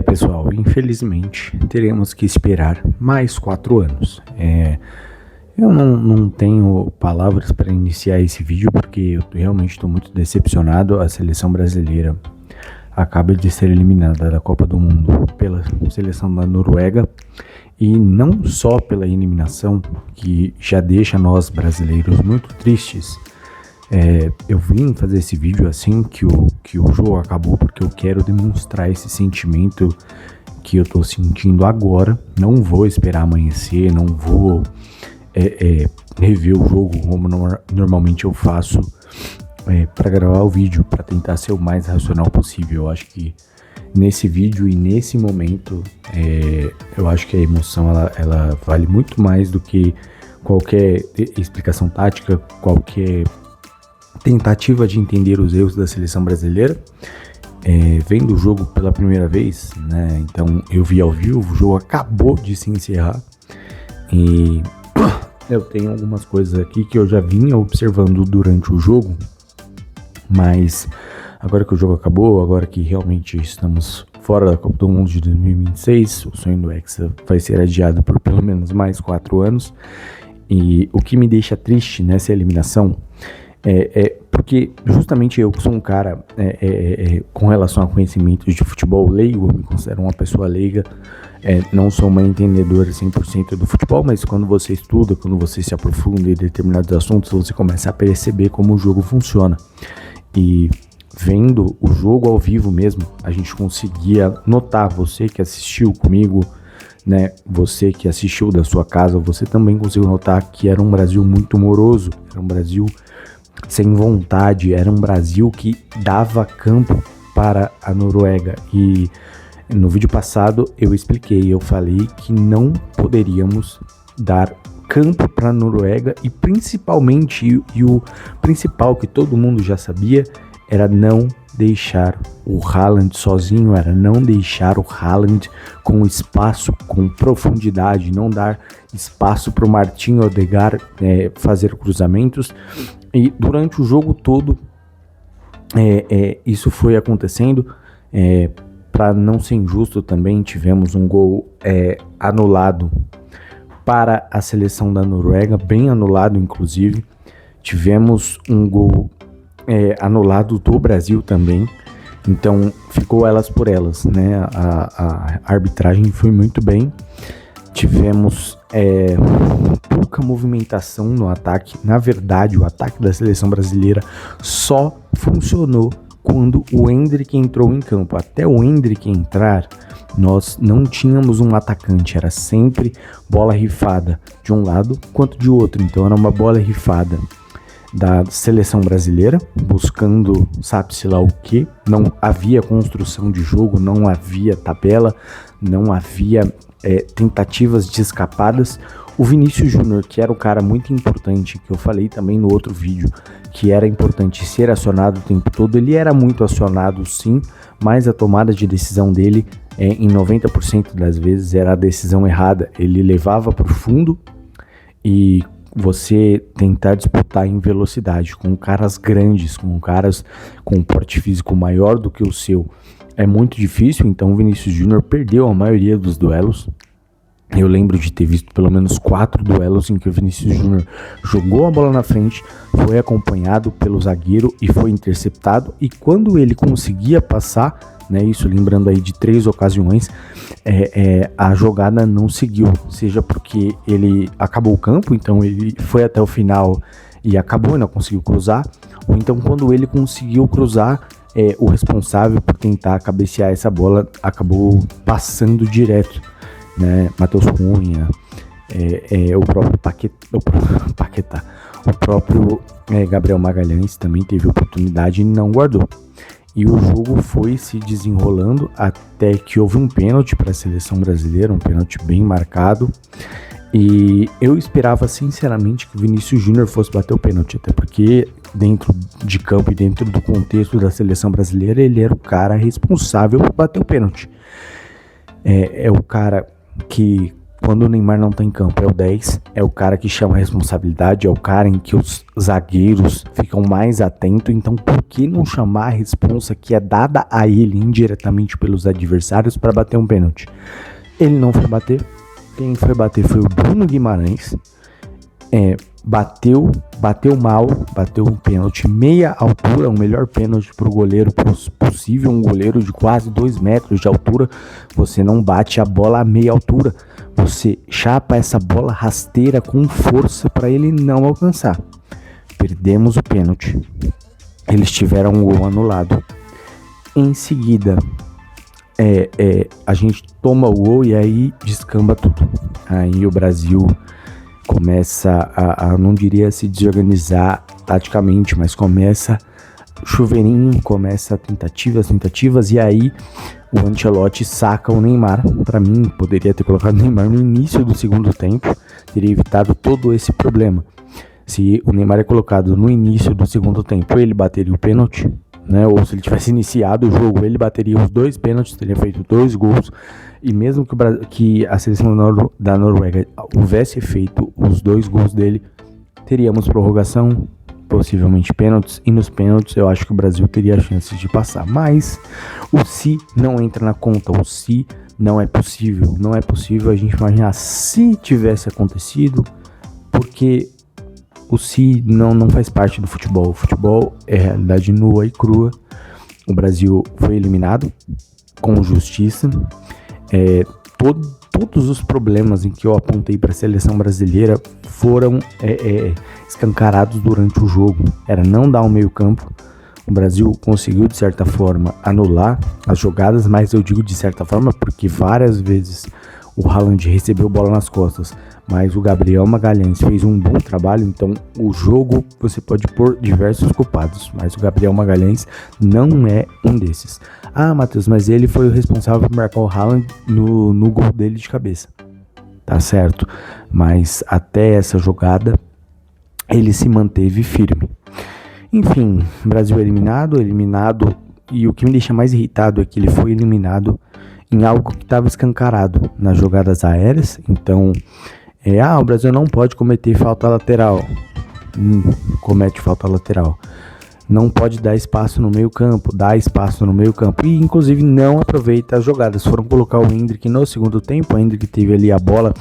Pessoal, infelizmente teremos que esperar mais 4 anos. Eu não tenho palavras para iniciar esse vídeo porque eu realmente estou muito decepcionado. A seleção brasileira acaba de ser eliminada da Copa do Mundo pela seleção da Noruega, e não só pela eliminação, que já deixa nós brasileiros muito tristes. Eu vim fazer esse vídeo assim que o jogo acabou, porque eu quero demonstrar esse sentimento que eu tô sentindo agora. Não vou esperar amanhecer, não vou rever o jogo como normalmente eu faço para gravar o vídeo, para tentar ser o mais racional possível. Eu acho que nesse vídeo e nesse momento, eu acho que a emoção ela vale muito mais do que qualquer explicação tática, qualquer tentativa de entender os erros da seleção brasileira. Vendo o jogo pela primeira vez, né? Então eu vi ao vivo, o jogo acabou de se encerrar e eu tenho algumas coisas aqui que eu já vinha observando durante o jogo, mas agora que o jogo acabou, agora que realmente estamos fora da Copa do Mundo de 2026, o sonho do Hexa vai ser adiado por pelo menos mais 4 anos, e o que me deixa triste nessa eliminação porque justamente eu, que sou um cara com relação a conhecimentos de futebol leigo, eu me considero uma pessoa leiga, não sou uma entendedora 100% do futebol, mas quando você estuda, quando você se aprofunda em determinados assuntos, você começa a perceber como o jogo funciona. E vendo o jogo ao vivo mesmo, a gente conseguia notar, você que assistiu comigo, né, você que assistiu da sua casa, você também conseguiu notar que era um Brasil muito moroso, era um Brasil sem vontade, era um Brasil que dava campo para a Noruega. E no vídeo passado eu expliquei, eu falei que não poderíamos dar campo para a Noruega, e principalmente, e o principal que todo mundo já sabia, era não deixar o Haaland sozinho, era não deixar o Haaland com espaço, com profundidade, não dar espaço para o Martin Odegaard fazer cruzamentos. E durante o jogo todo isso foi acontecendo. Para não ser injusto também, tivemos um gol anulado para a seleção da Noruega, bem anulado inclusive. Tivemos um gol anulado do Brasil também. Então ficou elas por elas, né? A arbitragem foi muito bem. Tivemos pouca movimentação no ataque. Na verdade, o ataque da seleção brasileira só funcionou quando o Endrick entrou em campo. Até o Endrick entrar, nós não tínhamos um atacante. Era sempre bola rifada de um lado quanto de outro. Então era uma bola rifada da seleção brasileira, buscando sabe-se lá o que. Não havia construção de jogo, não havia tabela, não havia tentativas de escapadas. O Vinícius Júnior, que era um cara muito importante, que eu falei também no outro vídeo, que era importante ser acionado o tempo todo, ele era muito acionado sim, mas a tomada de decisão dele, em 90% das vezes, era a decisão errada. Ele levava para o fundo, e você tentar disputar em velocidade com caras grandes, com caras com um porte físico maior do que o seu, é muito difícil. Então o Vinícius Júnior perdeu a maioria dos duelos. Eu lembro de ter visto pelo menos 4 duelos em que o Vinícius Júnior jogou a bola na frente, foi acompanhado pelo zagueiro e foi interceptado. E quando ele conseguia passar, né, isso lembrando aí de 3 ocasiões, a jogada não seguiu, seja porque ele acabou o campo, então ele foi até o final e acabou e não conseguiu cruzar, ou então quando ele conseguiu cruzar, o responsável por tentar cabecear essa bola acabou passando direto, né? Matheus Cunha, o próprio Paquetá, o próprio Gabriel Magalhães também teve oportunidade e não guardou. E o jogo foi se desenrolando até que houve um pênalti para a seleção brasileira, um pênalti bem marcado. E eu esperava sinceramente que o Vinícius Júnior fosse bater o pênalti, até porque dentro de campo e dentro do contexto da seleção brasileira, ele era o cara responsável por bater o pênalti. É o cara que quando o Neymar não tá em campo, é o 10, é o cara que chama a responsabilidade, é o cara em que os zagueiros ficam mais atentos. Então, por que não chamar a responsa que é dada a ele indiretamente pelos adversários para bater um pênalti? Ele não foi bater. Quem foi bater foi o Bruno Guimarães. Bateu mal, bateu um pênalti meia altura, o melhor pênalti pro goleiro possível, um goleiro de quase 2 metros de altura. Você não bate a bola a meia altura, você chapa essa bola rasteira com força para ele não alcançar. Perdemos o pênalti, eles tiveram um gol anulado. Em seguida, a gente toma o gol e aí descamba tudo. Aí o Brasil começa a não diria se desorganizar taticamente, mas começa chuveirinho, começa tentativas, e aí o Ancelotti saca o Neymar. Para mim, poderia ter colocado o Neymar no início do segundo tempo, teria evitado todo esse problema. Se o Neymar é colocado no início do segundo tempo, ele bateria o pênalti, né? Ou se ele tivesse iniciado o jogo, ele bateria os 2 pênaltis, teria feito 2 gols. E mesmo que a seleção da Noruega houvesse feito os 2 gols dele, teríamos prorrogação, possivelmente pênaltis. E nos pênaltis eu acho que o Brasil teria chances de passar. Mas o se não entra na conta, o se não é possível. Não é possível a gente imaginar se tivesse acontecido, porque o se não faz parte do futebol. O futebol é realidade nua e crua. O Brasil foi eliminado com justiça. Todos os problemas em que eu apontei para a seleção brasileira foram escancarados durante o jogo. Era não dar um meio campo. O Brasil conseguiu, de certa forma, anular as jogadas, mas eu digo de certa forma porque várias vezes o Haaland recebeu bola nas costas, mas o Gabriel Magalhães fez um bom trabalho. Então o jogo você pode pôr diversos culpados, mas o Gabriel Magalhães não é um desses. Ah, Matheus, mas ele foi o responsável por marcar o Haaland no gol dele de cabeça. Tá certo, mas até essa jogada ele se manteve firme. Enfim, Brasil eliminado, e o que me deixa mais irritado é que ele foi eliminado em algo que estava escancarado nas jogadas aéreas. Então, o Brasil não pode cometer falta lateral. Comete falta lateral. Não pode dar espaço no meio campo, e inclusive não aproveita as jogadas. Foram colocar o Endrick no segundo tempo, o Endrick teve ali a bola,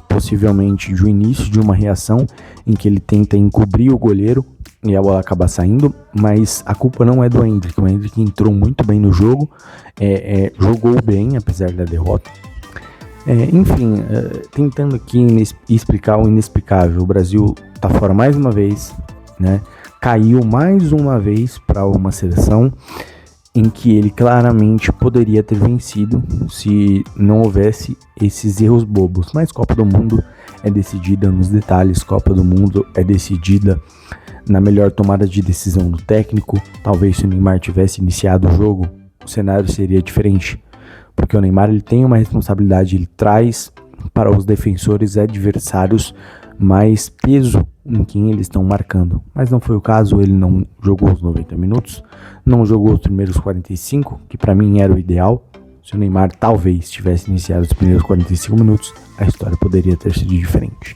possivelmente de um início de uma reação, em que ele tenta encobrir o goleiro, e a bola acaba saindo, mas a culpa não é do Endrick. O Endrick entrou muito bem no jogo, jogou bem, apesar da derrota. Enfim, tentando aqui explicar o inexplicável. O Brasil tá fora mais uma vez, né? Caiu mais uma vez para uma seleção em que ele claramente poderia ter vencido se não houvesse esses erros bobos. Mas Copa do Mundo é decidida nos detalhes, Copa do Mundo é decidida na melhor tomada de decisão do técnico. Talvez se o Neymar tivesse iniciado o jogo, o cenário seria diferente, porque o Neymar ele tem uma responsabilidade, ele traz para os defensores adversários mais peso em quem eles estão marcando, mas não foi o caso. Ele não jogou os 90 minutos, não jogou os primeiros 45, que para mim era o ideal. Se o Neymar talvez tivesse iniciado os primeiros 45 minutos, a história poderia ter sido diferente.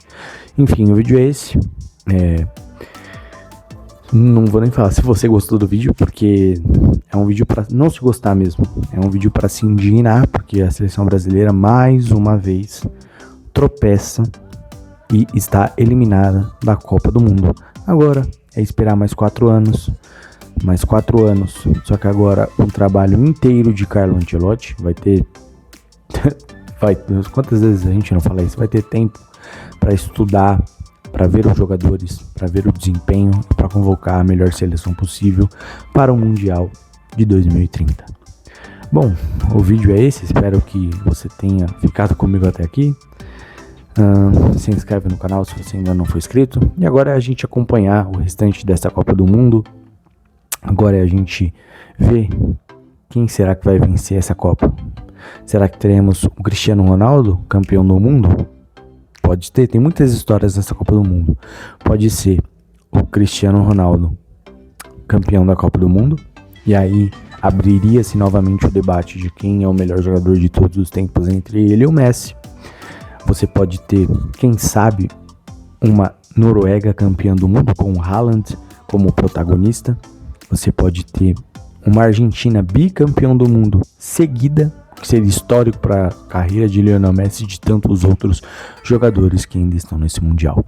Enfim, o vídeo é esse. Não vou nem falar se você gostou do vídeo, porque é um vídeo para não se gostar mesmo. É um vídeo para se indignar, porque a seleção brasileira mais uma vez tropeça e está eliminada da Copa do Mundo. Agora é esperar mais 4 anos. Só que agora um trabalho inteiro de Carlo Ancelotti. Vai ter quantas vezes a gente não fala isso? Vai ter tempo para estudar, para ver os jogadores, para ver o desempenho, para convocar a melhor seleção possível para o Mundial de 2030. Bom, o vídeo é esse, espero que você tenha ficado comigo até aqui. Se inscreve no canal se você ainda não for inscrito. E agora é a gente acompanhar o restante dessa Copa do Mundo. Agora é a gente ver quem será que vai vencer essa Copa. Será que teremos o Cristiano Ronaldo, campeão do mundo? Pode ter, tem muitas histórias nessa Copa do Mundo. Pode ser o Cristiano Ronaldo, campeão da Copa do Mundo, e aí abriria-se novamente o debate de quem é o melhor jogador de todos os tempos entre ele e o Messi. Você pode ter, quem sabe, uma Noruega campeã do mundo com o Haaland como protagonista. Você pode ter uma Argentina bicampeão do mundo seguida, que seria histórico para a carreira de Lionel Messi e de tantos outros jogadores que ainda estão nesse Mundial.